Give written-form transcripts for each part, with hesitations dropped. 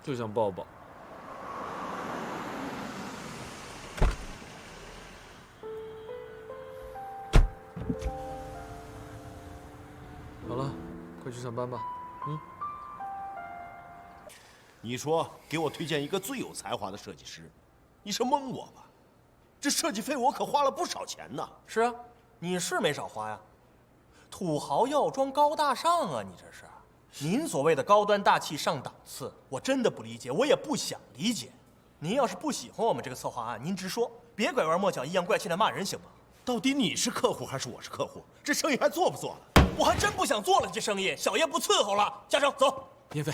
就想抱抱。好了，快去上班吧。你说给我推荐一个最有才华的设计师，你是蒙我吧？这设计费我可花了不少钱呢。是啊，你是没少花呀。土豪药妆高大上啊，你这是？您所谓的高端大气上档次，我真的不理解，我也不想理解。您要是不喜欢我们这个策划案，您直说，别拐弯抹角、阴阳怪气的骂人，行吗？到底你是客户还是我是客户？这生意还做不做了？我还真不想做了这生意，小爷不伺候了。嘉诚，走。燕飞，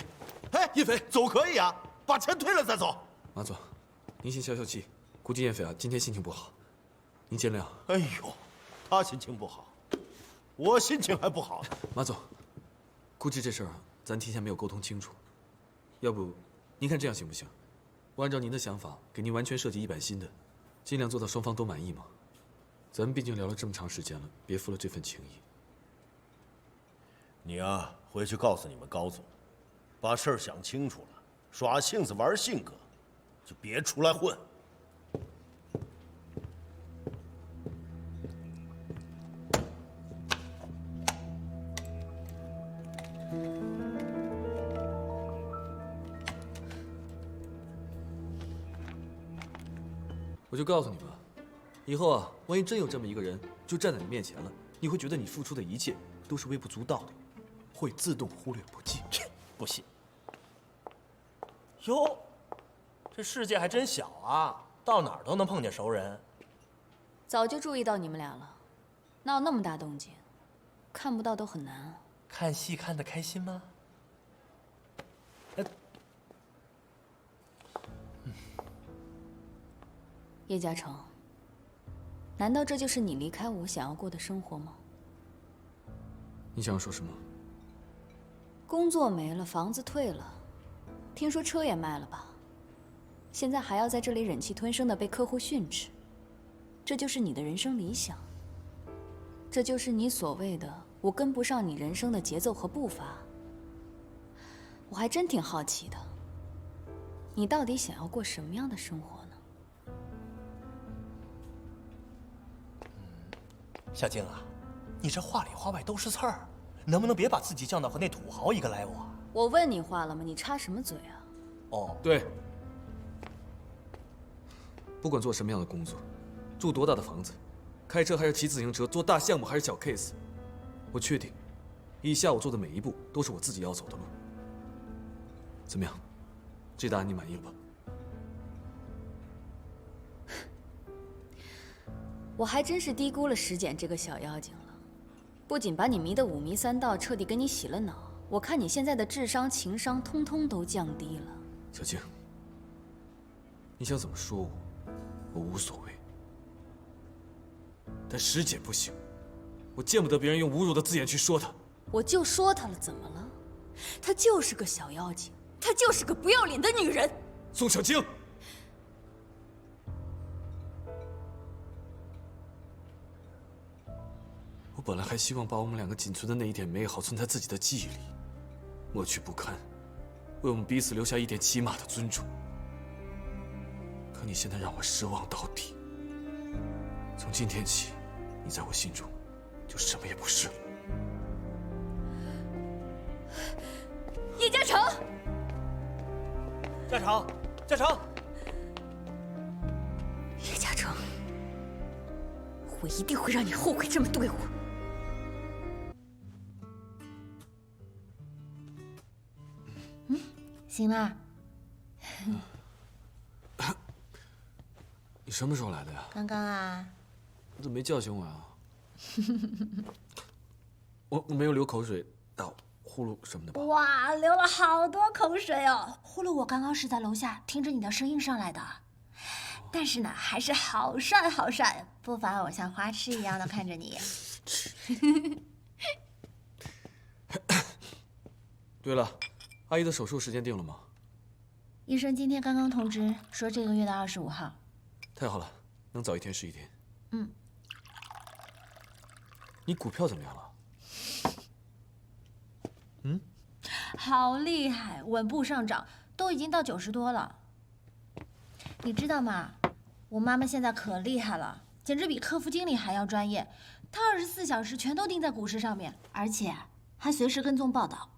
哎，叶飞，走可以啊，把钱退了再走。马总，您先消消气。估计燕飞啊，今天心情不好，您见谅。哎呦，他心情不好，我心情还不好呢。马总，估计这事儿咱提前没有沟通清楚，要不，您看这样行不行？我按照您的想法，给您完全设计一版新的，尽量做到双方都满意嘛。咱们毕竟聊了这么长时间了，别负了这份情谊。你啊，回去告诉你们高总，把事儿想清楚了，耍性子玩性格，就别出来混。我就告诉你吧，以后啊，万一真有这么一个人就站在你面前了，你会觉得你付出的一切都是微不足道的，会自动忽略不计。不信。哟，这世界还真小啊，到哪儿都能碰见熟人。早就注意到你们俩了，哪有那么大动静？看不到都很难啊。看戏看得开心吗？叶嘉诚，难道这就是你离开我想要过的生活吗？你想要说什么？工作没了，房子退了，听说车也卖了吧？现在还要在这里忍气吞声的被客户训斥，这就是你的人生理想？这就是你所谓的我跟不上你人生的节奏和步伐？我还真挺好奇的，你到底想要过什么样的生活呢？小静啊，你这话里话外都是刺儿，能不能别把自己降到和那土豪一个 level 啊？我问你话了吗？你插什么嘴啊？哦，对，不管做什么样的工作，住多大的房子，开车还是骑自行车，做大项目还是小 case， 我确定，以下我做的每一步都是我自己要走的路。怎么样？这答案你满意了吧？我还真是低估了石简这个小妖精了，不仅把你迷得五迷三道，彻底给你洗了脑，我看你现在的智商、情商通通都降低了。小静，你想怎么说我，我无所谓。但石简不行，我见不得别人用侮辱的字眼去说她。我就说她了，怎么了？她就是个小妖精，她就是个不要脸的女人。宋小静。我本来还希望把我们两个仅存的那一点美好存在自己的记忆里，抹去不堪，为我们彼此留下一点起码的尊重。可你现在让我失望到底。从今天起，你在我心中就什么也不是了。叶嘉诚，嘉诚，嘉诚，叶嘉诚，我一定会让你后悔这么对我。行了，你什么时候来的呀？刚刚啊。你怎么没叫醒我呀？我没有流口水、打呼噜什么的吧？哇，流了好多口水哦！呼噜，我刚刚是在楼下听着你的声音上来的，但是呢，还是好帅好帅，不妨我像花痴一样的看着你。对了，阿姨的手术时间定了吗？医生今天刚刚通知说这个月的25号。太好了，能早一天是一天。嗯。你股票怎么样了？好厉害，稳步上涨，都已经到90多了。你知道吗？我妈妈现在可厉害了，简直比客服经理还要专业。她24小时全都盯在股市上面，而且还随时跟踪报道。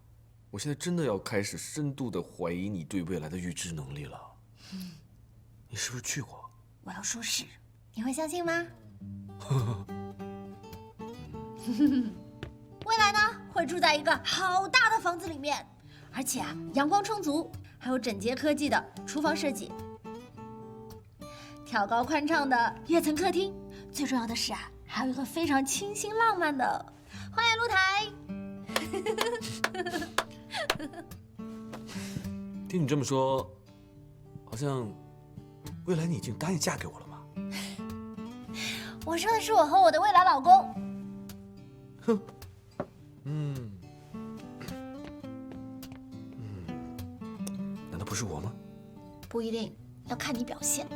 我现在真的要开始深度的怀疑你对未来的预知能力了。你是不是去过？我要说是，你会相信吗？未来呢，会住在一个好大的房子里面，而且啊，阳光充足，还有整洁科技的厨房设计，挑高宽敞的跃层客厅，最重要的是啊，还有一个非常清新浪漫的花园露台。听你这么说，好像未来你已经答应嫁给我了吗？我说的是我和我的未来老公。难道不是我吗？不一定，要看你表现。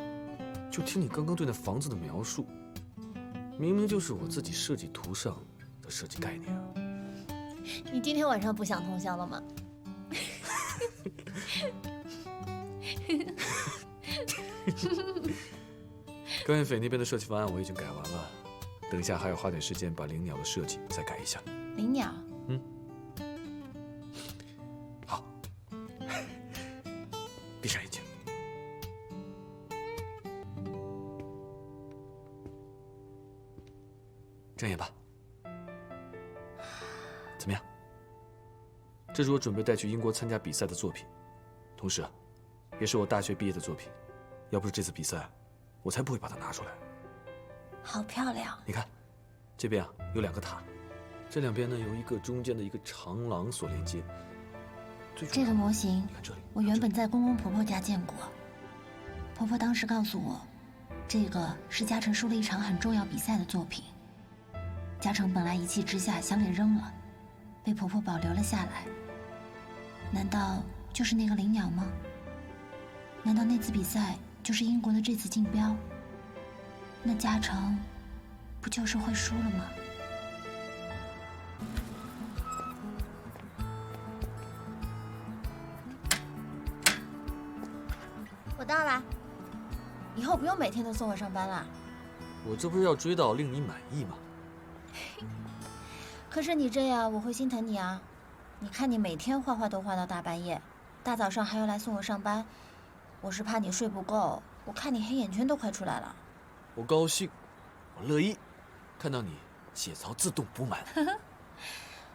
就听你刚刚对那房子的描述，明明就是我自己设计图上的设计概念啊！你今天晚上不想通宵了吗？高彦斐那边的设计方案我已经改完了，等一下还要花点时间把灵鸟的设计再改一下。灵鸟，好，闭上眼睛。睁眼吧。怎么样？这是我准备带去英国参加比赛的作品，同时，也是我大学毕业的作品。要不是这次比赛，我才不会把它拿出来。好漂亮！你看，这边啊有2个塔，这两边呢由一个中间的一个长廊所连接。这个模型，你看这里，我原本在公公婆婆家见过。婆婆当时告诉我，这个是嘉诚输了一场很重要比赛的作品。嘉诚本来一气之下想给扔了，被婆婆保留了下来。难道就是那个灵鸟吗？难道那次比赛就是英国的这次竞标？那嘉诚不就是会输了吗？我到了，以后不用每天都送我上班了。我这不是要追到令你满意吗？可是你这样我会心疼你啊！你看你每天画画都画到大半夜，大早上还要来送我上班，我是怕你睡不够。我看你黑眼圈都快出来了。我高兴，我乐意，看到你血槽自动补满。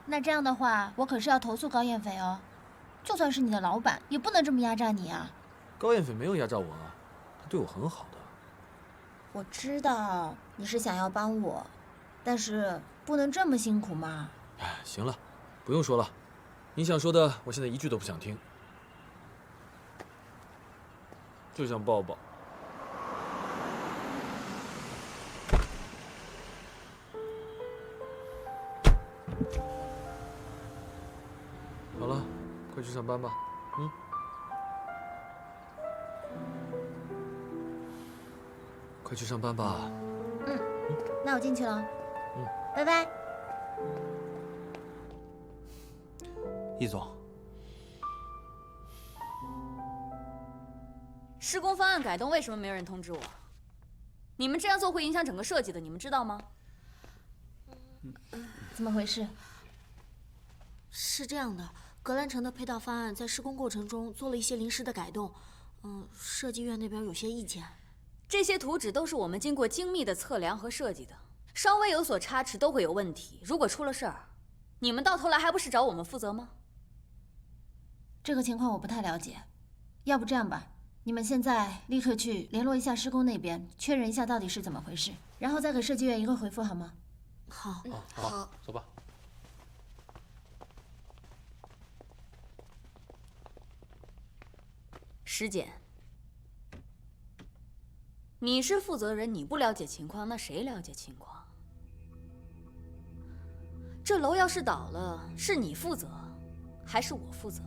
那这样的话，我可是要投诉高彦斐哦。就算是你的老板，也不能这么压榨你啊！高彦斐没有压榨我啊，他对我很好的。我知道你是想要帮我，但是不能这么辛苦嘛。哎，行了，不用说了，你想说的，我现在一句都不想听，就想抱抱。好了，快去上班吧。快去上班吧。那我进去了。拜拜。易总，施工方案改动为什么没有人通知我？你们这样做会影响整个设计的，你们知道吗？怎么回事？是这样的，格兰城的配套方案在施工过程中做了一些临时的改动，设计院那边有些意见。这些图纸都是我们经过精密的测量和设计的，稍微有所差池都会有问题。如果出了事儿，你们到头来还不是找我们负责吗？这个情况我不太了解，要不这样吧，你们现在立刻去联络一下施工那边，确认一下到底是怎么回事，然后再给设计院一个回复好吗？好，好，走吧。石简，你是负责人，你不了解情况，那谁了解情况？这楼要是倒了，是你负责，还是我负责？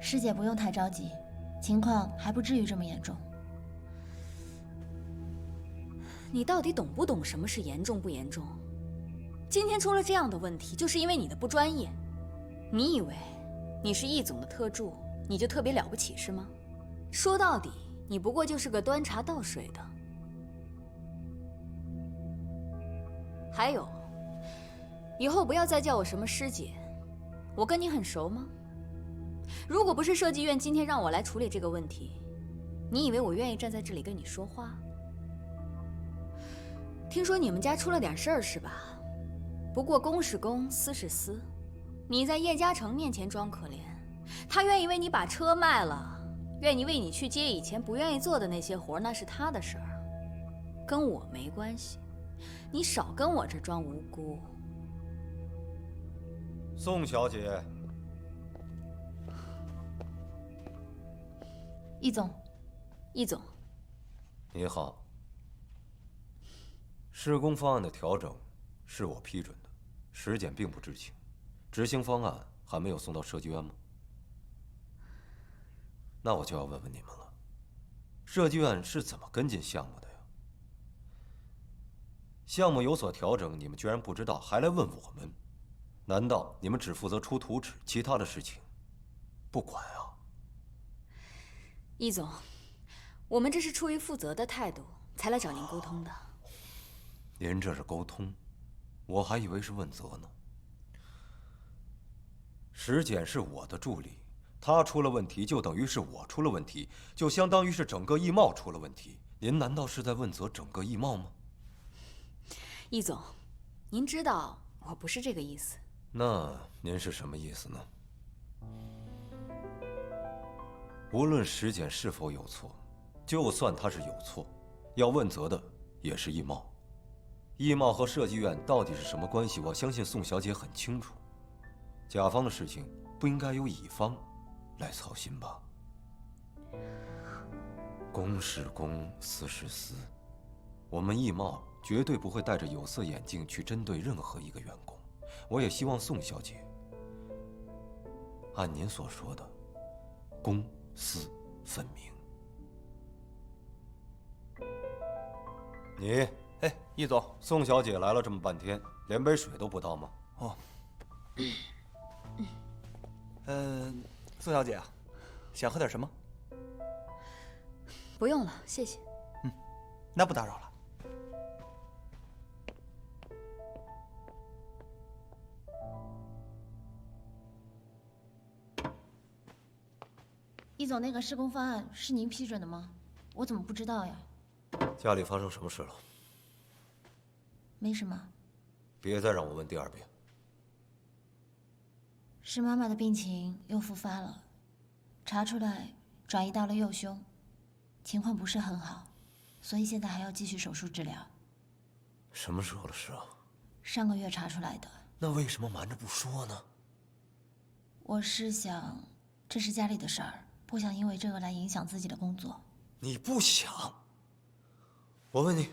师姐不用太着急，情况还不至于这么严重。你到底懂不懂什么是严重不严重？今天出了这样的问题，就是因为你的不专业。你以为你是易总的特助，你就特别了不起是吗？说到底，你不过就是个端茶倒水的。还有，以后不要再叫我什么师姐，我跟你很熟吗？如果不是设计院今天让我来处理这个问题，你以为我愿意站在这里跟你说话？听说你们家出了点事儿是吧？不过公是公，私是私。你在叶嘉诚面前装可怜，他愿意为你把车卖了，愿意为你去接以前不愿意做的那些活，那是他的事儿，跟我没关系。你少跟我这装无辜。宋小姐，易总，易总，你好。施工方案的调整是我批准的，石简并不知情。执行方案还没有送到设计院吗？那我就要问问你们了，设计院是怎么跟进项目的呀？项目有所调整，你们居然不知道，还来问我们？难道你们只负责出图纸，其他的事情不管啊？易总，我们这是出于负责的态度才来找您沟通的。您这是沟通，我还以为是问责呢。石简是我的助理，他出了问题，就等于是我出了问题，就相当于是整个易贸出了问题。您难道是在问责整个易贸吗？易总，您知道我不是这个意思。那您是什么意思呢？无论石简是否有错，就算他是有错，要问责的也是易贸。易贸和设计院到底是什么关系？我相信宋小姐很清楚。甲方的事情不应该由乙方来操心吧？公是公，私是私。我们易贸绝对不会戴着有色眼镜去针对任何一个员工。我也希望宋小姐按您所说的，公私分明。你，哎，易总，宋小姐来了这么半天，连杯水都不倒吗？哦，宋小姐啊，想喝点什么？不用了，谢谢。那不打扰了。易总，那个施工方案是您批准的吗？我怎么不知道呀？家里发生什么事了？没什么，别再让我问第二遍。是妈妈的病情又复发了，查出来转移到了右胸，情况不是很好，所以现在还要继续手术治疗。什么时候的事啊？上个月查出来的。那为什么瞒着不说呢？我是想，这是家里的事儿，不想因为这个来影响自己的工作。你不想？我问你，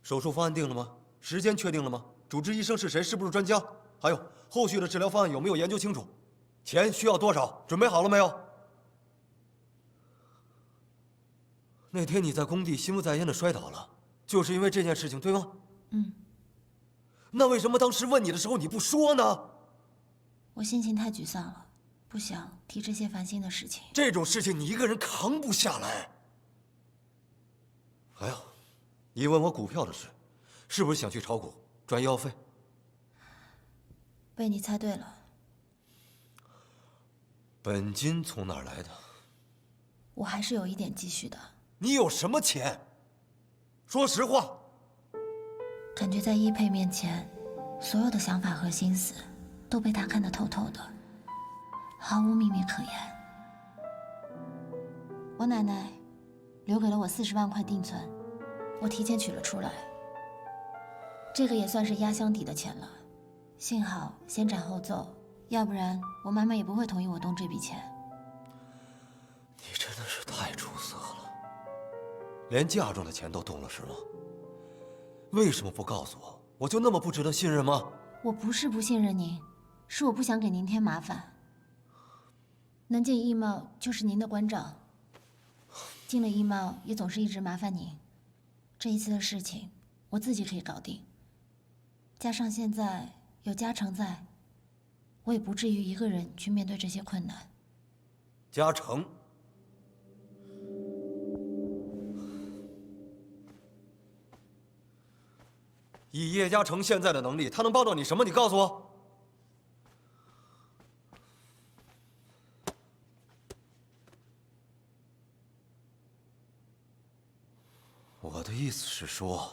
手术方案定了吗？时间确定了吗？主治医生是谁？是不是专家？还有后续的治疗方案有没有研究清楚？钱需要多少？准备好了没有？那天你在工地心不在焉的摔倒了，就是因为这件事情，对吗？嗯。那为什么当时问你的时候你不说呢？我心情太沮丧了，不想提这些烦心的事情。这种事情你一个人扛不下来。还有，你问我股票的事，是不是想去炒股赚医药费？被你猜对了。本金从哪儿来的？我还是有一点积蓄的。你有什么钱？说实话。感觉在一佩面前，所有的想法和心思都被他看得透透的，毫无秘密可言。我奶奶留给了我40万块定存，我提前取了出来。这个也算是压箱底的钱了。幸好先斩后奏，要不然我妈妈也不会同意我动这笔钱。你真的是太出色了，连嫁妆的钱都动了是吗？为什么不告诉我？我就那么不值得信任吗？我不是不信任您，是我不想给您添麻烦。能进易贸就是您的关照，进了易贸也总是一直麻烦您。这一次的事情我自己可以搞定，加上现在有嘉诚在，我也不至于一个人去面对这些困难。嘉诚，以叶嘉诚现在的能力，他能帮到你什么？你告诉我。我的意思是说，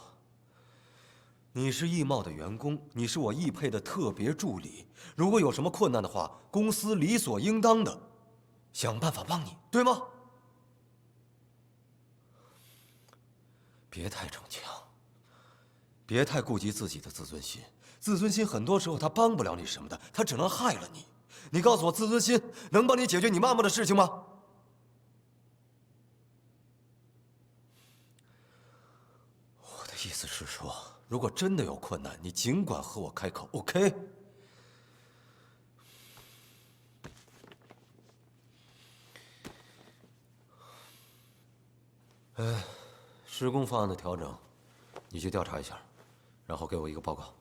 你是易茂的员工，你是我易配的特别助理。如果有什么困难的话，公司理所应当的想办法帮你，对吗？别太逞强，别太顾及自己的自尊心。自尊心很多时候他帮不了你什么的，他只能害了你。你告诉我，自尊心能帮你解决你妈妈的事情吗？我的意思是说，如果真的有困难，你尽管和我开口 ，OK？施工方案的调整，你去调查一下，然后给我一个报告。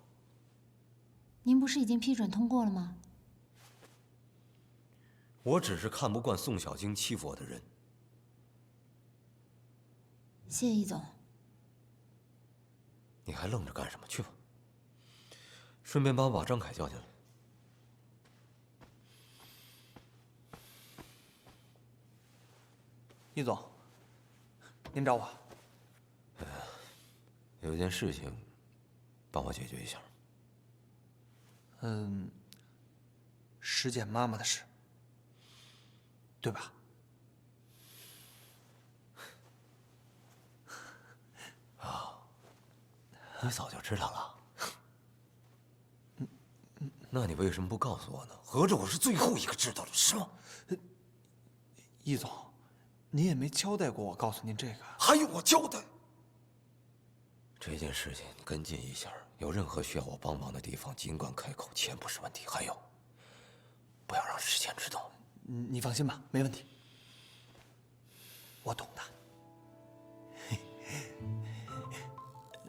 您不是已经批准通过了吗？我只是看不惯宋小晶欺负我的人。谢易总。你还愣着干什么？去吧。顺便帮我把张凯叫进来。易总，您找我？有一件事情，帮我解决一下。尸检妈妈的事，对吧？你早就知道了。那你为什么不告诉我呢？合着我是最后一个知道的，是吗？易总，您也没交代过我告诉您这个。还用我交代？这件事情跟进一下，有任何需要我帮忙的地方，尽管开口，钱不是问题。还有，不要让石谦知道。你放心吧，没问题。我懂的。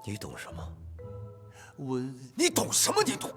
你懂什么？我……你懂什么？你懂？